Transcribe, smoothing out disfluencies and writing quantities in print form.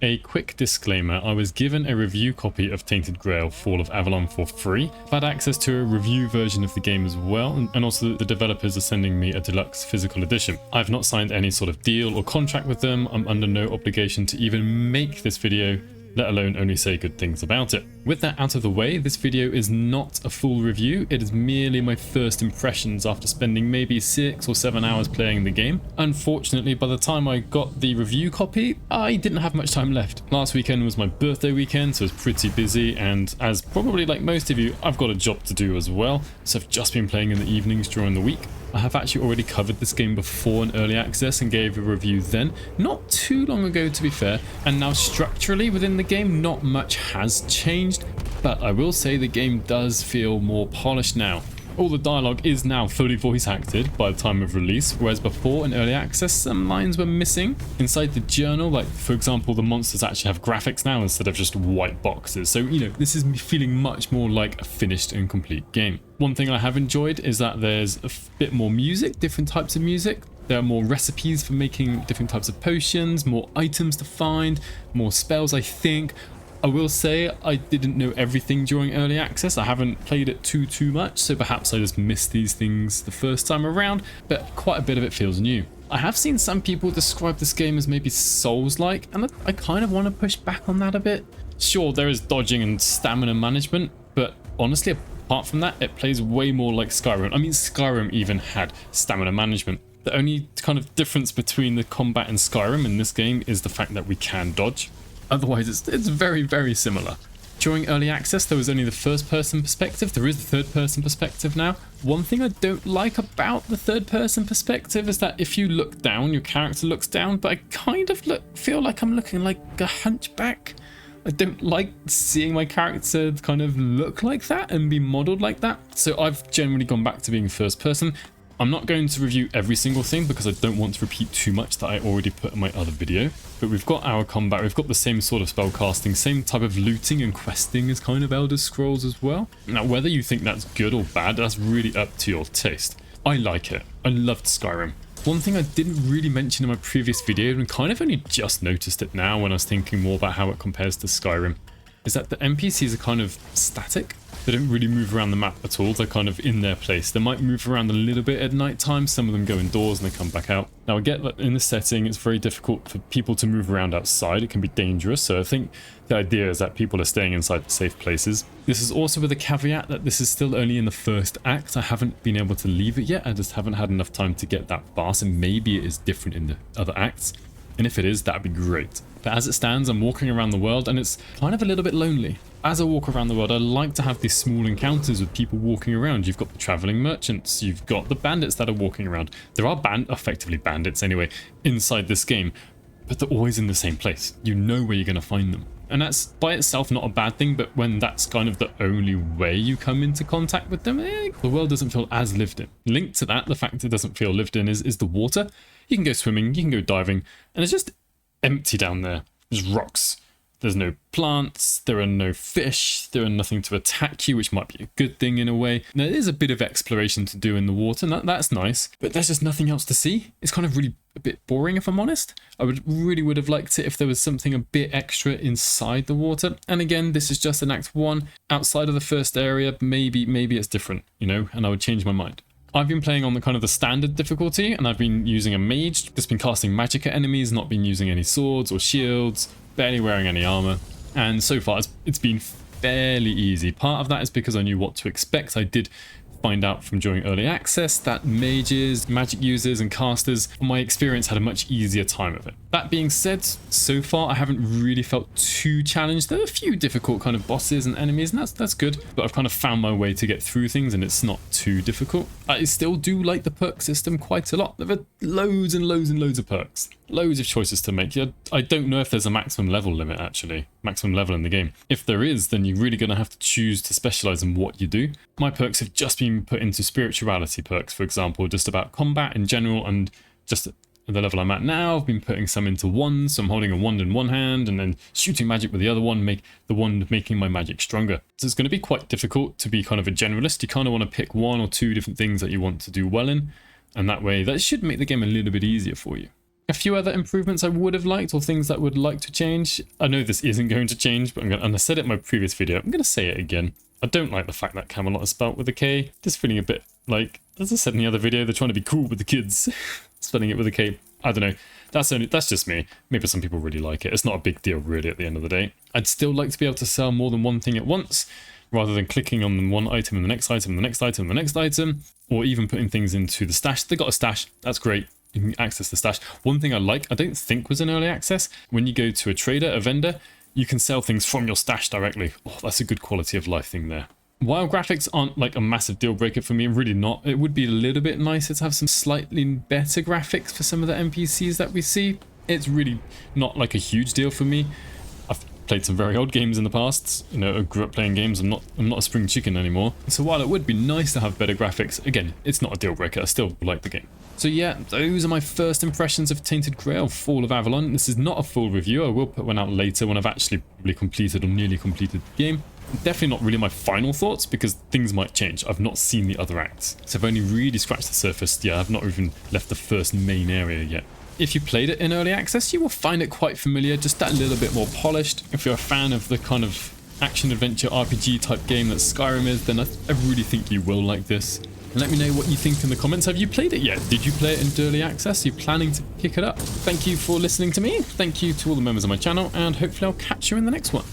A quick disclaimer, I was given a review copy of Tainted Grail Fall of Avalon for free. I've had access to a review version of the game as well, and also the developers are sending me a deluxe physical edition. I've not signed any sort of deal or contract with them. I'm under no obligation to even make this video, let alone only say good things about it. With that out of the way, this video is not a full review, it is merely my first impressions after spending maybe 6 or 7 hours playing the game. Unfortunately, by the time I got the review copy, I didn't have much time left. Last weekend was my birthday weekend, so I was pretty busy, and as probably like most of you, I've got a job to do as well, so I've just been playing in the evenings during the week. I have actually already covered this game before in early access and gave a review then, not too long ago to be fair, and now structurally within the game not much has changed, but I will say the game does feel more polished now. All the dialogue is now fully voice acted by the time of release, whereas before in early access some lines were missing. Inside the journal, like for example, the monsters actually have graphics now instead of just white boxes, so this is me feeling much more like a finished and complete game. One thing I have enjoyed is that there's a bit more music, different types of music. There are more recipes for making different types of potions, more items to find, more spells I think. I will say I didn't know everything during early access. I haven't played it too much, so perhaps I just missed these things the first time around, but quite a bit of it feels new. I have seen some people describe this game as maybe Souls-like, and I kind of want to push back on that a bit. Sure, there is dodging and stamina management, but honestly, apart from that, it plays way more like Skyrim. I mean, Skyrim even had stamina management. The only kind of difference between the combat in Skyrim in this game is the fact that we can dodge. Otherwise, it's very similar. During early access, there was only the first-person perspective. There is the third-person perspective now. One thing I don't like about the third-person perspective is that if you look down, your character looks down, but I kind of feel like I'm looking like a hunchback. I don't like seeing my character kind of look like that and be modeled like that. So I've generally gone back to being first-person. I'm not going to review every single thing because I don't want to repeat too much that I already put in my other video. But we've got our combat, we've got the same sort of spell casting, same type of looting and questing as kind of Elder Scrolls as well. Now, whether you think that's good or bad, that's really up to your taste. I like it. I loved Skyrim. One thing I didn't really mention in my previous video, and kind of only just noticed it now when I was thinking more about how it compares to Skyrim, is that the NPCs are kind of static. They don't really move around the map at all. They're kind of in their place. They might move around a little bit at night time. Some of them go indoors and they come back out. Now I get that in this setting it's very difficult for people to move around outside. It can be dangerous. So I think the idea is that people are staying inside the safe places. This is also with a caveat that this is still only in the first act. I haven't been able to leave it yet. I just haven't had enough time to get that far. So maybe it is different in the other acts. And if it is, that'd be great. But as it stands, I'm walking around the world and it's kind of a little bit lonely. As I walk around the world, I like to have these small encounters with people walking around. You've got the traveling merchants, you've got the bandits that are walking around. There are effectively bandits anyway, inside this game, but they're always in the same place. You know where you're going to find them. And that's by itself not a bad thing, but when that's kind of the only way you come into contact with them, the world doesn't feel as lived in. Linked to that, the fact it doesn't feel lived in is the water. You can go swimming, you can go diving, and it's just empty down there. There's rocks. There's no plants, there are no fish, there are nothing to attack you, which might be a good thing in a way. Now, there is a bit of exploration to do in the water, and that's nice, but there's just nothing else to see. It's kind of really a bit boring, if I'm honest. I would have liked it if there was something a bit extra inside the water. And again, this is just in Act 1. Outside of the first area, maybe it's different, and I would change my mind. I've been playing on the kind of the standard difficulty, and I've been using a mage, just been casting magic at enemies, not been using any swords or shields, barely wearing any armor, and so far it's been fairly easy. Part of that is because I knew what to expect. I did find out from during early access that mages, magic users and casters, from my experience, had a much easier time of it. That being said, so far I haven't really felt too challenged. There are a few difficult kind of bosses and enemies, and that's good, but I've kind of found my way to get through things and it's not too difficult. I still do like the perk system quite a lot. There are loads and loads of perks. Loads of choices to make. I don't know if there's a maximum level limit, actually. Maximum level in the game. If there is, then you're really going to have to choose to specialize in what you do. My perks have just been put into spirituality perks, for example, just about combat in general, and just at the level I'm at now, I've been putting some into wands. So I'm holding a wand in one hand and then shooting magic with the other one, make the wand making my magic stronger. So it's going to be quite difficult to be kind of a generalist. You kind of want to pick one or two different things that you want to do well in, and that way that should make the game a little bit easier for you. A few other improvements I would have liked, or things that I would like to change. I know this isn't going to change, but and I said it in my previous video, I'm going to say it again. I don't like the fact that Camelot is spelled with a K. Just feeling a bit like, as I said in the other video, they're trying to be cool with the kids. Spelling it with a K. I don't know. That's just me. Maybe some people really like it. It's not a big deal really at the end of the day. I'd still like to be able to sell more than one thing at once, rather than clicking on one item and the next item and the next item and the next item, or even putting things into the stash. They got a stash. That's great. You can access the stash. One thing I like, I don't think was in early access, when you go to a trader, a vendor, you can sell things from your stash directly. Oh, that's a good quality of life thing there. While graphics aren't like a massive deal breaker for me, really not, it would be a little bit nicer to have some slightly better graphics for some of the NPCs that we see. It's really not like a huge deal for me. I've played some very old games in the past. You know, I grew up playing games. I'm not a spring chicken anymore. So while it would be nice to have better graphics, again, it's not a deal breaker. I still like the game. So yeah, those are my first impressions of Tainted Grail, Fall of Avalon. This is not a full review. I will put one out later when I've actually probably completed or nearly completed the game. Definitely not really my final thoughts, because things might change. I've not seen the other acts, so I've only really scratched the surface. Yeah, I've not even left the first main area yet. If you played it in early access, you will find it quite familiar, just that little bit more polished. If you're a fan of the kind of action-adventure RPG type game that Skyrim is, then I really think you will like this. And let me know what you think in the comments. Have you played it yet? Did you play it in early access? Are you planning to pick it up? Thank you for listening to me. Thank you to all the members of my channel, and hopefully I'll catch you in the next one.